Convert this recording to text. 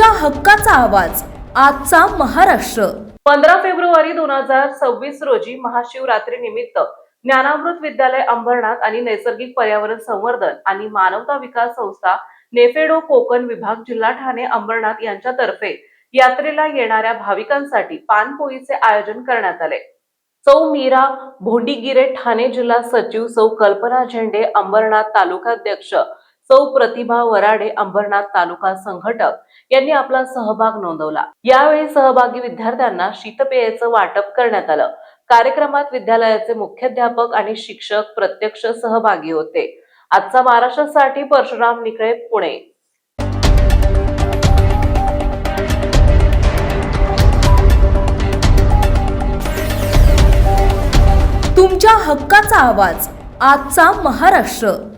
तुमच्या हक्काचा आवाज आजचा महाराष्ट्र। 15 फेब्रुवारी 2026 रोजी महाशिवरात्री निमित्त ज्ञानामृत विद्यालय अंबरनाथ आणि नैसर्गिक पर्यावरण संवर्धन आणि मानवता विकास संस्था नेफेडो कोकण विभाग जिल्हा ठाणे अंबरनाथ यांच्यातर्फे यात्रेला येणाऱ्या भाविकांसाठी पानपोईचे आयोजन करण्यात आले। सौ मीरा भोंडीगिरे ठाणे जिल्हा सचिव, सौ कल्पना झेंडे अंबरनाथ तालुकाध्यक्ष, सौ प्रतिभा वराडे अंबरनाथ तालुका संघटक यांनी आपला सहभाग नोंदवला। यावेळी सहभागी विद्यार्थ्यांना शीतपेयाचं वाटप करण्यात आलं। कार्यक्रमात विद्यालयाचे मुख्याध्यापक आणि शिक्षक प्रत्यक्ष सहभागी होते। आजचा महाराष्ट्रासाठी परशुराम निकळे, पुणे। तुमच्या हक्काचा आवाज आजचा महाराष्ट्र।